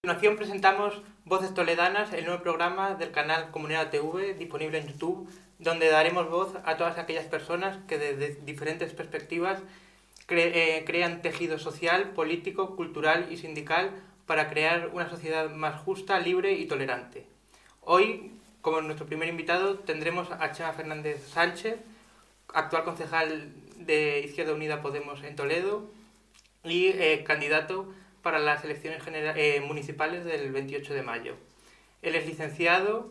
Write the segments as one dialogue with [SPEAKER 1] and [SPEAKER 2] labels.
[SPEAKER 1] continuación presentamos Voces Toledanas, el nuevo programa del canal Comunidad TV, disponible en YouTube, donde daremos voz a todas aquellas personas que desde diferentes perspectivas crean tejido social, político, cultural y sindical para crear una sociedad más justa, libre y tolerante. Hoy, como nuestro primer invitado, tendremos a Chema Fernández Sánchez, actual concejal de Izquierda Unida Podemos en Toledo y candidato para las elecciones municipales del 28 de mayo. Él es licenciado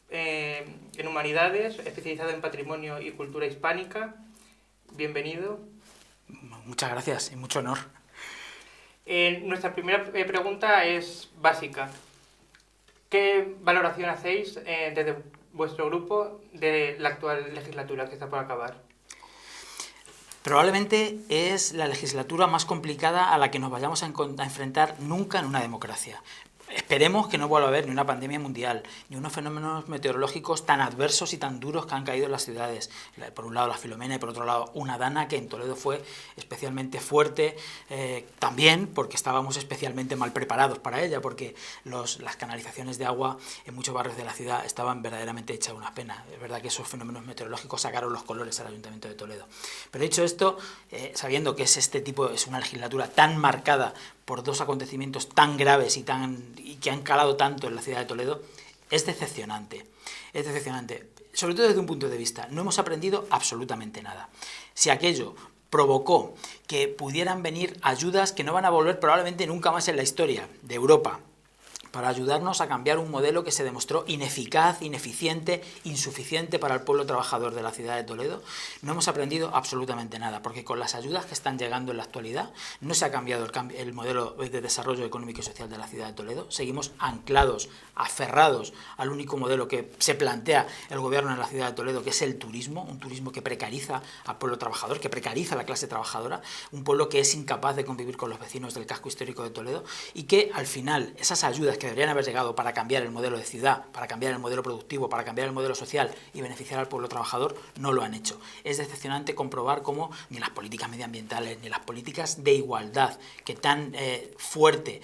[SPEAKER 1] en Humanidades, especializado en Patrimonio y Cultura Hispánica. Bienvenido.
[SPEAKER 2] Muchas gracias y mucho honor.
[SPEAKER 1] Nuestra primera pregunta es básica. ¿Qué valoración hacéis desde vuestro grupo de la actual legislatura que está por acabar?
[SPEAKER 2] Probablemente es la legislatura más complicada a la que nos vayamos a enfrentar nunca en una democracia. Esperemos que no vuelva a haber ni una pandemia mundial, ni unos fenómenos meteorológicos tan adversos y tan duros que han caído en las ciudades. Por un lado la Filomena y por otro lado una Dana, que en Toledo fue especialmente fuerte, también porque estábamos especialmente mal preparados para ella, porque las canalizaciones de agua en muchos barrios de la ciudad estaban verdaderamente hechas una pena. Es verdad que esos fenómenos meteorológicos sacaron los colores al Ayuntamiento de Toledo. Pero dicho esto, sabiendo que es una legislatura tan marcada por dos acontecimientos tan graves y que han calado tanto en la ciudad de Toledo, es decepcionante. Es decepcionante, sobre todo desde un punto de vista. No hemos aprendido absolutamente nada. Si aquello provocó que pudieran venir ayudas que no van a volver probablemente nunca más en la historia de Europa, para ayudarnos a cambiar un modelo que se demostró ineficaz, ineficiente, insuficiente para el pueblo trabajador de la ciudad de Toledo, no hemos aprendido absolutamente nada, porque con las ayudas que están llegando en la actualidad no se ha cambiado el modelo de desarrollo económico y social de la ciudad de Toledo, seguimos anclados, aferrados al único modelo que se plantea el gobierno en la ciudad de Toledo, que es el turismo, un turismo que precariza al pueblo trabajador, que precariza a la clase trabajadora, un pueblo que es incapaz de convivir con los vecinos del casco histórico de Toledo y que al final esas ayudas que deberían haber llegado para cambiar el modelo de ciudad, para cambiar el modelo productivo, para cambiar el modelo social y beneficiar al pueblo trabajador, no lo han hecho. Es decepcionante comprobar cómo ni las políticas medioambientales, ni las políticas de igualdad que tan fuerte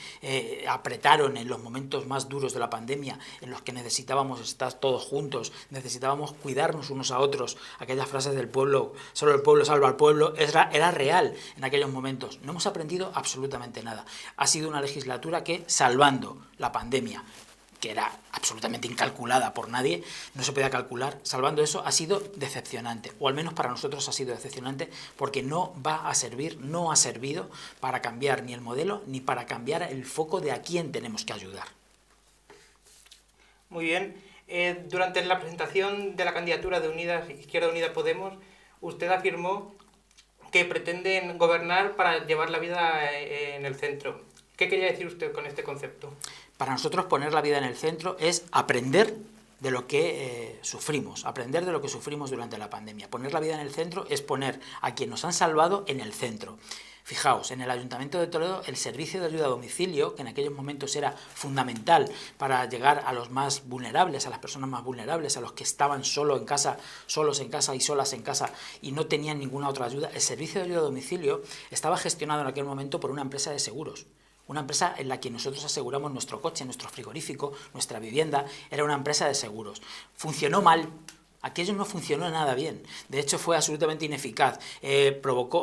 [SPEAKER 2] apretaron en los momentos más duros de la pandemia, en los que necesitábamos estar todos juntos, necesitábamos cuidarnos unos a otros, aquellas frases del pueblo, solo el pueblo salva al pueblo, era real en aquellos momentos. No hemos aprendido absolutamente nada. Ha sido una legislatura que, salvando la pandemia, que era absolutamente incalculada por nadie, no se podía calcular, salvando eso, ha sido decepcionante, o al menos para nosotros ha sido decepcionante, porque no va a servir, no ha servido para cambiar ni el modelo, ni para cambiar el foco de a quién tenemos que ayudar.
[SPEAKER 1] Muy bien. Durante la presentación de la candidatura de Izquierda Unida Podemos, usted afirmó que pretenden gobernar para llevar la vida en el centro. ¿Qué quería decir usted con este concepto?
[SPEAKER 2] Para nosotros poner la vida en el centro es aprender de lo que sufrimos, aprender de lo que sufrimos durante la pandemia. Poner la vida en el centro es poner a quien nos han salvado en el centro. Fijaos, en el Ayuntamiento de Toledo el servicio de ayuda a domicilio, que en aquellos momentos era fundamental para llegar a los más vulnerables, a las personas más vulnerables, a los que estaban solos en casa y solas en casa y no tenían ninguna otra ayuda, el servicio de ayuda a domicilio estaba gestionado en aquel momento por una empresa de seguros. Una empresa en la que nosotros aseguramos nuestro coche, nuestro frigorífico, nuestra vivienda, era una empresa de seguros. Funcionó mal. Aquello no funcionó nada bien, de hecho fue absolutamente ineficaz,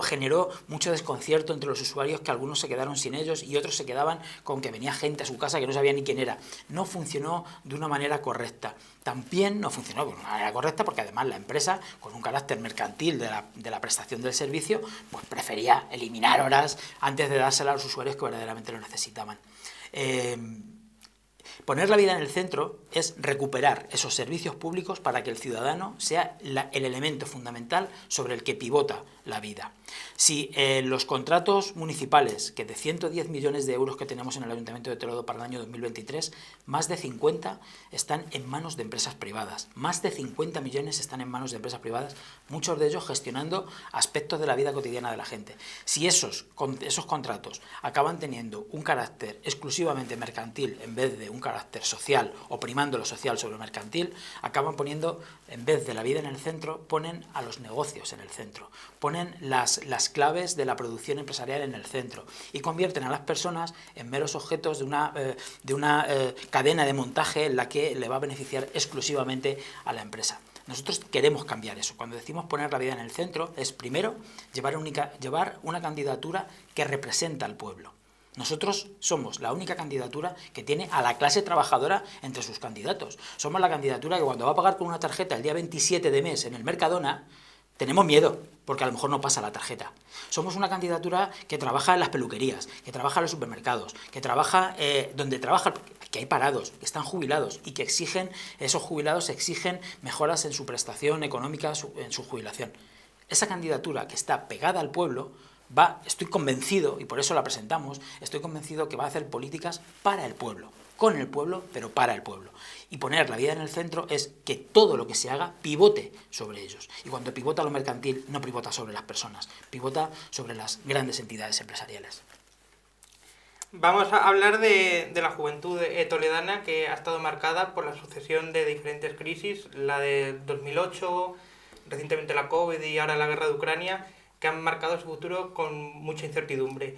[SPEAKER 2] generó mucho desconcierto entre los usuarios, que algunos se quedaron sin ellos y otros se quedaban con que venía gente a su casa que no sabía ni quién era. No funcionó de una manera correcta. También no funcionó de una manera correcta porque además la empresa, con un carácter mercantil de la prestación del servicio, pues prefería eliminar horas antes de dársela a los usuarios que verdaderamente lo necesitaban. Poner la vida en el centro es recuperar esos servicios públicos para que el ciudadano sea el elemento fundamental sobre el que pivota la vida. Si los contratos municipales, que de 110 millones de euros que tenemos en el Ayuntamiento de Toledo para el año 2023, más de 50 están en manos de empresas privadas. Más de 50 millones están en manos de empresas privadas, muchos de ellos gestionando aspectos de la vida cotidiana de la gente. Si esos contratos acaban teniendo un carácter exclusivamente mercantil en vez de un carácter carácter social o primando lo social sobre lo mercantil, acaban poniendo, en vez de la vida en el centro, ponen a los negocios en el centro, ponen las claves de la producción empresarial en el centro y convierten a las personas en meros objetos de una cadena de montaje en la que le va a beneficiar exclusivamente a la empresa. Nosotros queremos cambiar eso. Cuando decimos poner la vida en el centro, es primero llevar una candidatura que representa al pueblo. Nosotros somos la única candidatura que tiene a la clase trabajadora entre sus candidatos. Somos la candidatura que cuando va a pagar con una tarjeta el día 27 de mes en el Mercadona, tenemos miedo, porque a lo mejor no pasa la tarjeta. Somos una candidatura que trabaja en las peluquerías, que trabaja en los supermercados, que trabaja donde trabaja, que hay parados, que están jubilados y que esos jubilados exigen mejoras en su prestación económica, en su jubilación. Esa candidatura que está pegada al pueblo estoy convencido, y por eso la presentamos, estoy convencido que va a hacer políticas para el pueblo, con el pueblo, pero para el pueblo. Y poner la vida en el centro es que todo lo que se haga pivote sobre ellos. Y cuando pivota lo mercantil, no pivota sobre las personas, pivota sobre las grandes entidades empresariales.
[SPEAKER 1] Vamos a hablar de la juventud toledana, que ha estado marcada por la sucesión de diferentes crisis, la de 2008, recientemente la COVID y ahora la guerra de Ucrania, que han marcado su futuro con mucha incertidumbre.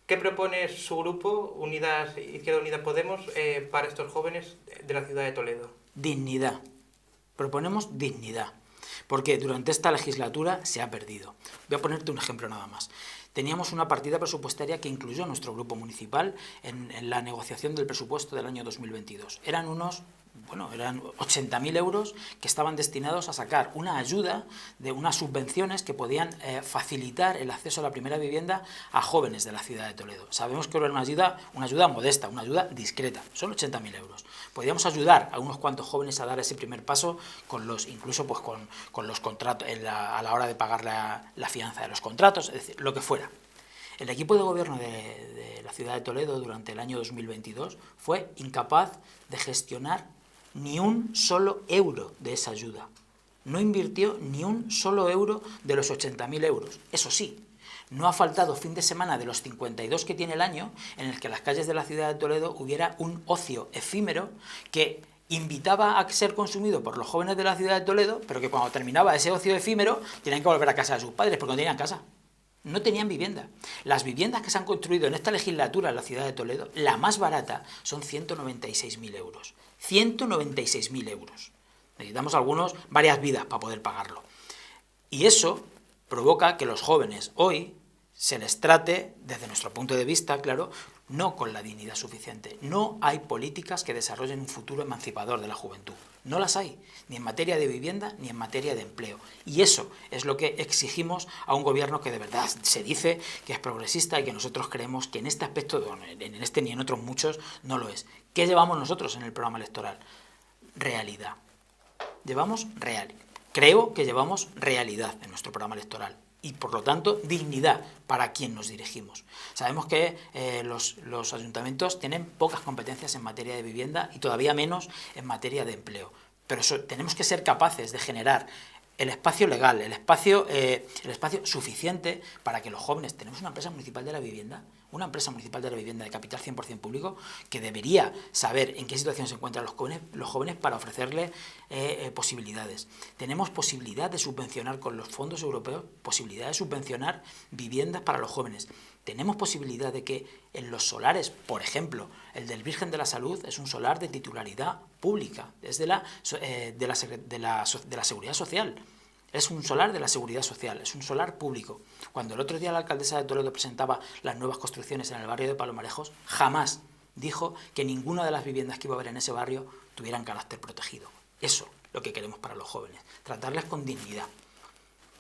[SPEAKER 1] ¿Qué propone su grupo, Izquierda Unida Podemos, para estos jóvenes de la ciudad de Toledo?
[SPEAKER 2] Dignidad. Proponemos dignidad, porque durante esta legislatura se ha perdido. Voy a ponerte un ejemplo nada más. Teníamos una partida presupuestaria que incluyó nuestro grupo municipal en la negociación del presupuesto del año 2022. Eran 80.000 euros que estaban destinados a sacar una ayuda de unas subvenciones que podían facilitar el acceso a la primera vivienda a jóvenes de la ciudad de Toledo. Sabemos que era una ayuda modesta, una ayuda discreta, son 80.000 euros. Podíamos ayudar a unos cuantos jóvenes a dar ese primer paso incluso con los contratos, a la hora de pagar la fianza de los contratos, es decir, lo que fuera. El equipo de gobierno de la ciudad de Toledo durante el año 2022 fue incapaz de gestionar ni un solo euro de esa ayuda. No invirtió ni un solo euro de los 80.000 euros. Eso sí, no ha faltado fin de semana de los 52 que tiene el año en el que en las calles de la ciudad de Toledo hubiera un ocio efímero que invitaba a ser consumido por los jóvenes de la ciudad de Toledo, pero que cuando terminaba ese ocio efímero tenían que volver a casa de sus padres porque no tenían casa. No tenían vivienda. Las viviendas que se han construido en esta legislatura en la ciudad de Toledo, la más barata, son 196.000 euros. 196.000 euros. Necesitamos varias vidas para poder pagarlo. Y eso provoca que los jóvenes hoy se les trate, desde nuestro punto de vista, claro, no con la dignidad suficiente. No hay políticas que desarrollen un futuro emancipador de la juventud. No las hay, ni en materia de vivienda ni en materia de empleo. Y eso es lo que exigimos a un gobierno que de verdad se dice que es progresista y que nosotros creemos que en este aspecto, en este ni en otros muchos, no lo es. ¿Qué llevamos nosotros en el programa electoral? Realidad. Creo que llevamos realidad en nuestro programa electoral. Y, por lo tanto, dignidad para quien nos dirigimos. Sabemos que los ayuntamientos tienen pocas competencias en materia de vivienda y todavía menos en materia de empleo. Pero tenemos que ser capaces de generar el espacio legal, el espacio suficiente para que los jóvenes... Tenemos una empresa municipal de la vivienda de capital 100% público que debería saber en qué situación se encuentran los jóvenes para ofrecerles posibilidades. Tenemos posibilidad de subvencionar con los fondos europeos, posibilidad de subvencionar viviendas para los jóvenes. Tenemos posibilidad de que en los solares, por ejemplo, el del Virgen de la Salud es un solar de titularidad pública, es de la Seguridad Social. Es un solar de la Seguridad Social, es un solar público. Cuando el otro día la alcaldesa de Toledo presentaba las nuevas construcciones en el barrio de Palomarejos, jamás dijo que ninguna de las viviendas que iba a haber en ese barrio tuvieran carácter protegido. Eso es lo que queremos para los jóvenes, tratarles con dignidad.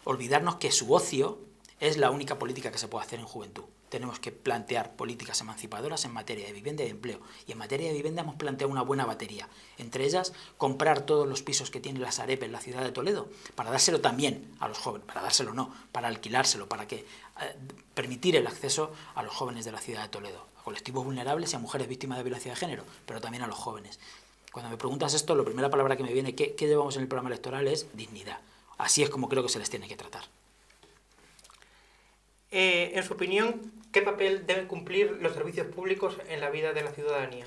[SPEAKER 2] Olvidarnos que su ocio es la única política que se puede hacer en juventud. Tenemos que plantear políticas emancipadoras en materia de vivienda y de empleo. Y en materia de vivienda hemos planteado una buena batería. Entre ellas, comprar todos los pisos que tiene la Sareb en la ciudad de Toledo, para dárselo también a los jóvenes, para alquilárselo, para permitir el acceso a los jóvenes de la ciudad de Toledo, a colectivos vulnerables y a mujeres víctimas de violencia de género, pero también a los jóvenes. Cuando me preguntas esto, la primera palabra que me viene, ¿qué llevamos en el programa electoral? Es dignidad. Así es como creo que se les tiene que tratar.
[SPEAKER 1] En su opinión, ¿qué papel deben cumplir los servicios públicos en la vida de la ciudadanía?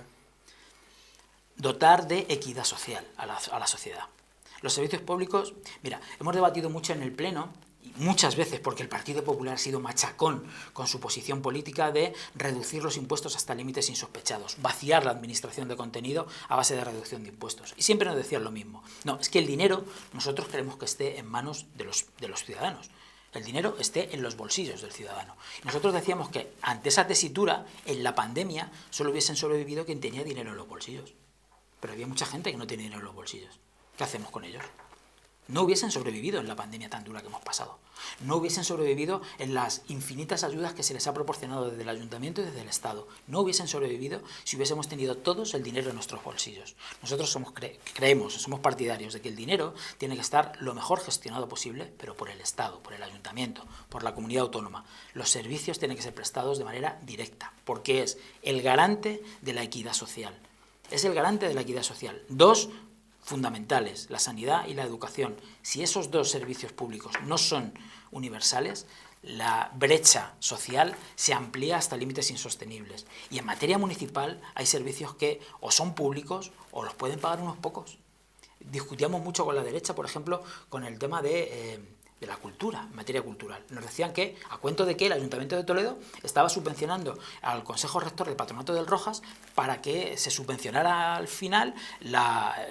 [SPEAKER 2] dotar de equidad social a la sociedad. Los servicios públicos, mira, hemos debatido mucho en el Pleno, muchas veces porque el Partido Popular ha sido machacón con su posición política de reducir los impuestos hasta límites insospechados, vaciar la administración de contenido a base de reducción de impuestos. Y siempre nos decían lo mismo. No, es que el dinero nosotros queremos que esté en manos de los ciudadanos. El dinero esté en los bolsillos del ciudadano. Nosotros decíamos que ante esa tesitura, en la pandemia, solo hubiesen sobrevivido quien tenía dinero en los bolsillos. Pero había mucha gente que no tenía dinero en los bolsillos. ¿Qué hacemos con ellos? No hubiesen sobrevivido en la pandemia tan dura que hemos pasado. No hubiesen sobrevivido en las infinitas ayudas que se les ha proporcionado desde el Ayuntamiento y desde el Estado. No hubiesen sobrevivido si hubiésemos tenido todos el dinero en nuestros bolsillos. Nosotros somos partidarios de que el dinero tiene que estar lo mejor gestionado posible, pero por el Estado, por el Ayuntamiento, por la comunidad autónoma. Los servicios tienen que ser prestados de manera directa, porque es el garante de la equidad social. Es el garante de la equidad social. Dos fundamentales, la sanidad y la educación. Si esos dos servicios públicos no son universales, la brecha social se amplía hasta límites insostenibles. Y en materia municipal hay servicios que o son públicos o los pueden pagar unos pocos. Discutíamos mucho con la derecha, por ejemplo, con el tema de la cultura, en materia cultural. Nos decían que, a cuento de que el Ayuntamiento de Toledo estaba subvencionando al Consejo Rector del Patronato del Rojas para que se subvencionara al final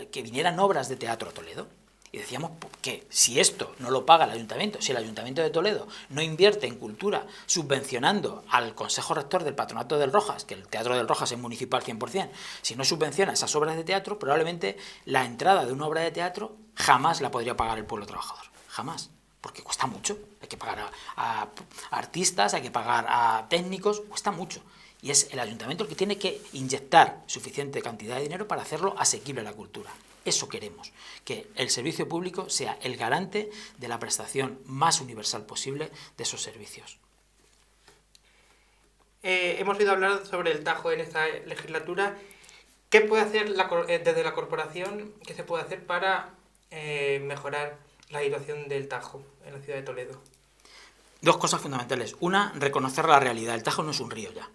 [SPEAKER 2] que vinieran obras de teatro a Toledo. Y decíamos que si esto no lo paga el Ayuntamiento, si el Ayuntamiento de Toledo no invierte en cultura subvencionando al Consejo Rector del Patronato del Rojas, que el Teatro del Rojas es municipal 100%, si no subvenciona esas obras de teatro, probablemente la entrada de una obra de teatro jamás la podría pagar el pueblo trabajador. Jamás. Porque cuesta mucho, hay que pagar a artistas, hay que pagar a técnicos, cuesta mucho. Y es el ayuntamiento el que tiene que inyectar suficiente cantidad de dinero para hacerlo asequible a la cultura. Eso queremos, que el servicio público sea el garante de la prestación más universal posible de esos servicios.
[SPEAKER 1] Hemos oído hablar sobre el Tajo en esta legislatura. ¿Qué puede hacer desde la corporación, qué se puede hacer para mejorar la situación del Tajo en la ciudad de Toledo?
[SPEAKER 2] Dos cosas fundamentales. Una, reconocer la realidad. El Tajo no es un río ya.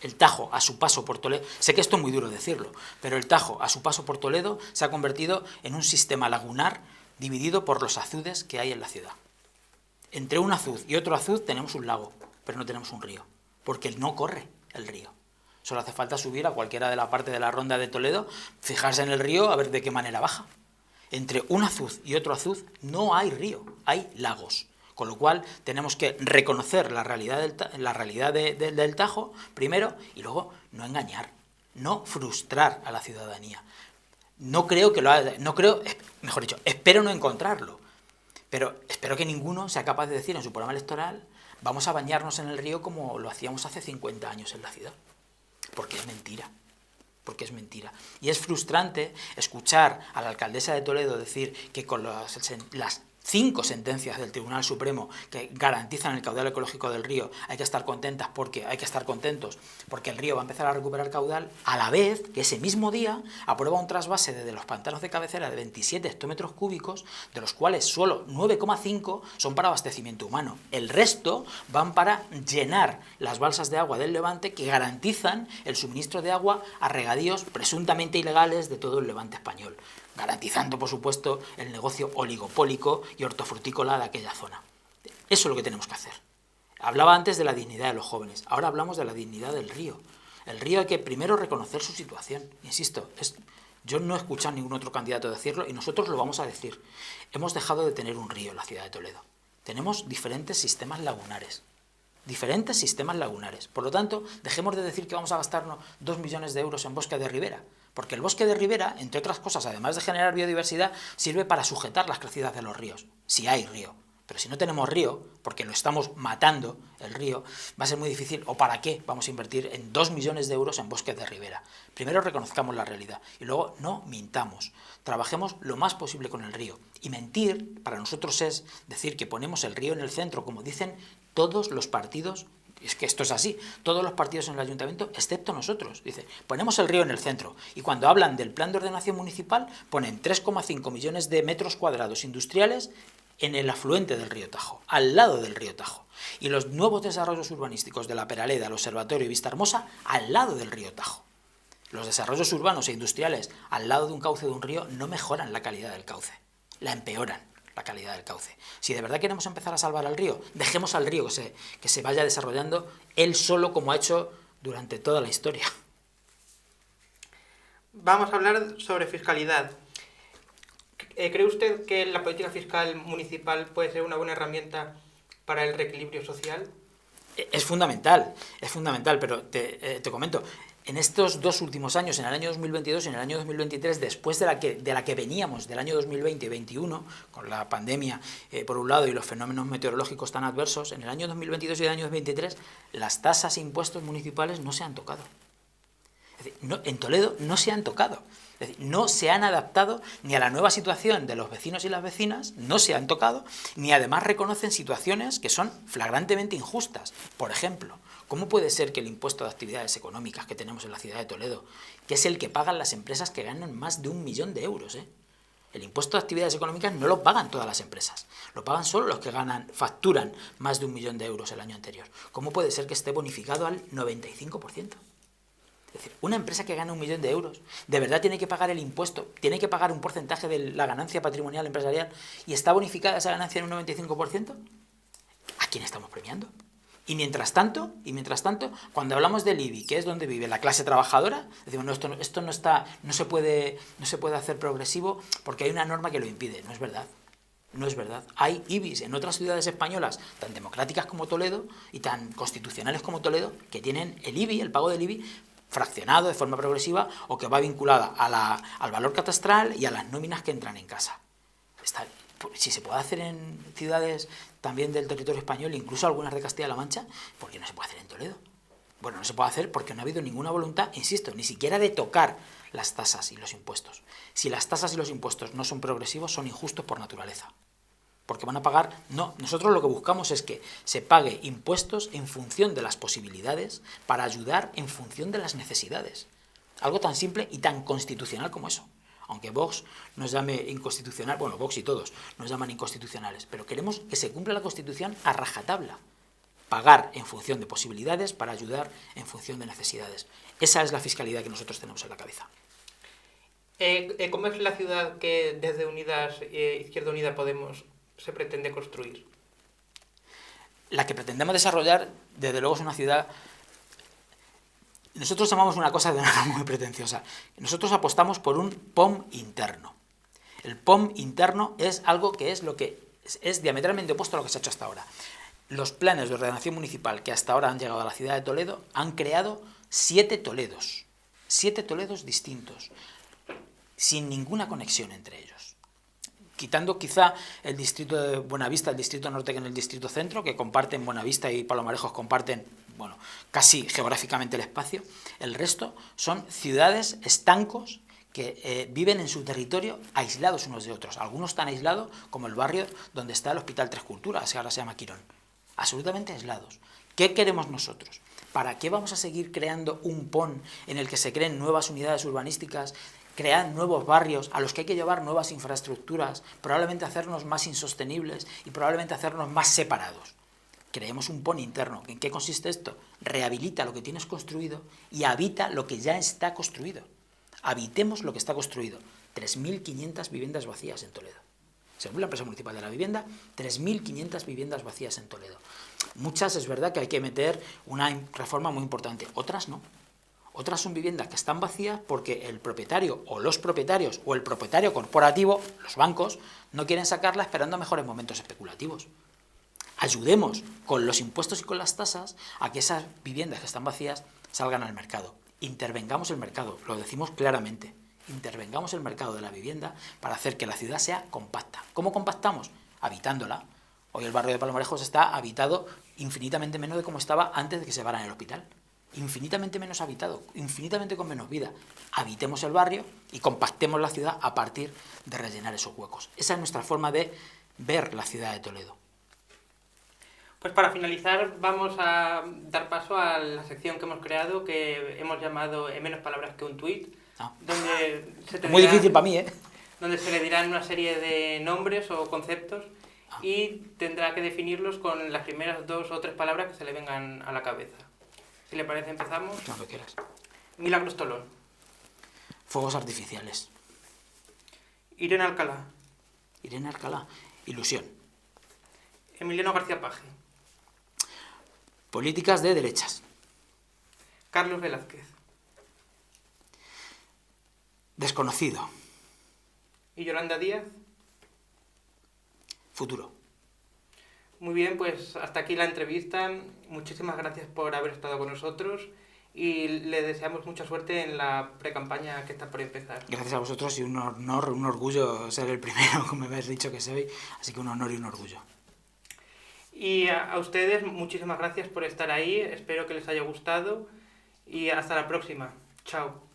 [SPEAKER 2] El Tajo, a su paso por Toledo, sé que esto es muy duro decirlo, pero el Tajo, a su paso por Toledo, se ha convertido en un sistema lagunar dividido por los azudes que hay en la ciudad. Entre un azud y otro azud tenemos un lago, pero no tenemos un río, porque no corre el río. Solo hace falta subir a cualquiera de la parte de la ronda de Toledo, fijarse en el río a ver de qué manera baja. Entre un azud y otro azud no hay río, hay lagos. Con lo cual tenemos que reconocer la realidad del Tajo primero y luego no engañar, no frustrar a la ciudadanía. Espero no encontrarlo, pero espero que ninguno sea capaz de decir en su programa electoral vamos a bañarnos en el río como lo hacíamos hace 50 años en la ciudad, porque es mentira. Porque es mentira. Y es frustrante escuchar a la alcaldesa de Toledo decir que con las 5 sentencias del Tribunal Supremo que garantizan el caudal ecológico del río hay que estar contentos porque el río va a empezar a recuperar caudal, a la vez que ese mismo día aprueba un trasvase desde los pantanos de cabecera de 27 hectómetros cúbicos, de los cuales solo 9,5 son para abastecimiento humano. El resto van para llenar las balsas de agua del Levante que garantizan el suministro de agua a regadíos presuntamente ilegales de todo el Levante español, garantizando, por supuesto, el negocio oligopólico y hortofrutícola de aquella zona. Eso es lo que tenemos que hacer. Hablaba antes de la dignidad de los jóvenes, ahora hablamos de la dignidad del río. El río hay que primero reconocer su situación. Insisto, yo no he escuchado a ningún otro candidato decirlo y nosotros lo vamos a decir. Hemos dejado de tener un río en la ciudad de Toledo. Tenemos diferentes sistemas lagunares. Por lo tanto, dejemos de decir que vamos a gastarnos 2 millones de euros en bosque de ribera. Porque el bosque de ribera, entre otras cosas, además de generar biodiversidad, sirve para sujetar las crecidas de los ríos, si hay río. Pero si no tenemos río, porque lo estamos matando, el río, va a ser muy difícil, o para qué vamos a invertir en 2 millones de euros en bosques de ribera. Primero reconozcamos la realidad y luego no mintamos. Trabajemos lo más posible con el río. Y mentir, para nosotros, es decir que ponemos el río en el centro, como dicen todos los partidos. Es que esto es así, todos los partidos en el ayuntamiento, excepto nosotros. Dice, ponemos el río en el centro. Y cuando hablan del plan de ordenación municipal, ponen 3,5 millones de metros cuadrados industriales en el afluente del río Tajo, al lado del río Tajo. Y los nuevos desarrollos urbanísticos de La Peraleda, el Observatorio y Vista Hermosa, al lado del río Tajo. Los desarrollos urbanos e industriales al lado de un cauce de un río no mejoran la calidad del cauce, la empeoran la calidad del cauce. Si de verdad queremos empezar a salvar al río, dejemos al río que se vaya desarrollando él solo como ha hecho durante toda la historia.
[SPEAKER 1] Vamos a hablar sobre fiscalidad. ¿Cree usted que la política fiscal municipal puede ser una buena herramienta para el reequilibrio social?
[SPEAKER 2] Es fundamental, pero te comento, en estos 2 últimos años, en el año 2022 y en el año 2023, después de la que veníamos del año 2020 y 2021, con la pandemia por un lado y los fenómenos meteorológicos tan adversos, en el año 2022 y el año 2023 las tasas e impuestos municipales no se han tocado. Es decir, en Toledo no se han tocado. Es decir, no se han adaptado ni a la nueva situación de los vecinos y las vecinas, no se han tocado, ni además reconocen situaciones que son flagrantemente injustas. Por ejemplo, ¿cómo puede ser que el impuesto de actividades económicas que tenemos en la ciudad de Toledo, que es el que pagan las empresas que ganan más de 1 millón de euros, el impuesto de actividades económicas no lo pagan todas las empresas, lo pagan solo los que facturan más de 1 millón de euros el año anterior? ¿Cómo puede ser que esté bonificado al 95%? Es decir, una empresa que gana 1 millón de euros, ¿de verdad tiene que pagar el impuesto? ¿Tiene que pagar un porcentaje de la ganancia patrimonial empresarial y está bonificada esa ganancia en un 95%? ¿A quién estamos premiando? Y mientras tanto, cuando hablamos del IBI, que es donde vive la clase trabajadora, decimos, no, esto no se puede hacer progresivo porque hay una norma que lo impide. No es verdad. No es verdad. Hay IBIs en otras ciudades españolas, tan democráticas como Toledo y tan constitucionales como Toledo, que tienen el IBI, el pago del IBI, fraccionado de forma progresiva o que va vinculada al valor catastral y a las nóminas que entran en casa. Si se puede hacer en ciudades también del territorio español, incluso algunas de Castilla-La Mancha, ¿por qué no se puede hacer en Toledo? Bueno, no se puede hacer porque no ha habido ninguna voluntad, insisto, ni siquiera de tocar las tasas y los impuestos. Si las tasas y los impuestos no son progresivos, son injustos por naturaleza. Porque van a pagar... No, nosotros lo que buscamos es que se pague impuestos en función de las posibilidades para ayudar en función de las necesidades. Algo tan simple y tan constitucional como eso. Aunque Vox nos llame inconstitucional, bueno, Vox y todos nos llaman inconstitucionales, pero queremos que se cumpla la Constitución a rajatabla. Pagar en función de posibilidades para ayudar en función de necesidades. Esa es la fiscalidad que nosotros tenemos en la cabeza.
[SPEAKER 1] ¿Cómo es la ciudad que desde Unidas, Izquierda Unida Podemos se pretende construir?
[SPEAKER 2] La que pretendemos desarrollar, desde luego, es una ciudad... Nosotros llamamos una cosa de una forma muy pretenciosa. Nosotros apostamos por un POM interno. El POM interno es algo que es diametralmente opuesto a lo que se ha hecho hasta ahora. Los planes de ordenación municipal que hasta ahora han llegado a la ciudad de Toledo han creado 7 Toledos. 7 Toledos distintos, sin ninguna conexión entre ellos. Quitando quizá el distrito de Buenavista, el distrito norte que en el distrito centro, que comparten Buenavista y Palomarejos, comparten, bueno, casi geográficamente el espacio, el resto son ciudades estancos que viven en su territorio aislados unos de otros. Algunos tan aislados como el barrio donde está el Hospital Tres Culturas, que ahora se llama Quirón. Absolutamente aislados. ¿Qué queremos nosotros? ¿Para qué vamos a seguir creando un PON en el que se creen nuevas unidades urbanísticas, crear nuevos barrios a los que hay que llevar nuevas infraestructuras, probablemente hacernos más insostenibles y probablemente hacernos más separados? Creemos un PON interno. ¿En qué consiste esto? Rehabilita lo que tienes construido y habita lo que ya está construido. Habitemos lo que está construido. 3.500 viviendas vacías en Toledo. Según la empresa municipal de la vivienda, 3.500 viviendas vacías en Toledo. Muchas es verdad que hay que meter una reforma muy importante, otras no. Otras son viviendas que están vacías porque el propietario o los propietarios o el propietario corporativo, los bancos, no quieren sacarla esperando mejores momentos especulativos. Ayudemos con los impuestos y con las tasas a que esas viviendas que están vacías salgan al mercado. Intervengamos el mercado, lo decimos claramente. Intervengamos el mercado de la vivienda para hacer que la ciudad sea compacta. ¿Cómo compactamos? Habitándola. Hoy el barrio de Palomarejos está habitado infinitamente menos de como estaba antes de que se llevaran el hospital. Infinitamente menos habitado, infinitamente con menos vida. Habitemos el barrio y compactemos la ciudad a partir de rellenar esos huecos. Esa es nuestra forma de ver la ciudad de Toledo.
[SPEAKER 1] Pues para finalizar vamos a dar paso a la sección que hemos creado, que hemos llamado En menos palabras que un tuit, donde
[SPEAKER 2] muy difícil para mí,
[SPEAKER 1] donde se le dirán una serie de nombres o conceptos y tendrá que definirlos con las primeras 2 o 3 palabras que se le vengan a la cabeza. Si le parece, empezamos.
[SPEAKER 2] Cuando quieras.
[SPEAKER 1] Milagros Tolón.
[SPEAKER 2] Fuegos artificiales.
[SPEAKER 1] Irene Alcalá.
[SPEAKER 2] Irene Alcalá. Ilusión.
[SPEAKER 1] Emiliano García Paje.
[SPEAKER 2] Políticas de derechas.
[SPEAKER 1] Carlos Velázquez.
[SPEAKER 2] Desconocido.
[SPEAKER 1] ¿Y Yolanda Díaz?
[SPEAKER 2] Futuro.
[SPEAKER 1] Muy bien, pues hasta aquí la entrevista. Muchísimas gracias por haber estado con nosotros y le deseamos mucha suerte en la precampaña que está por empezar.
[SPEAKER 2] Gracias a vosotros y un honor, un orgullo ser el primero, como me habéis dicho que soy, así que un honor y un orgullo.
[SPEAKER 1] Y a ustedes muchísimas gracias por estar ahí, espero que les haya gustado y hasta la próxima. Chao.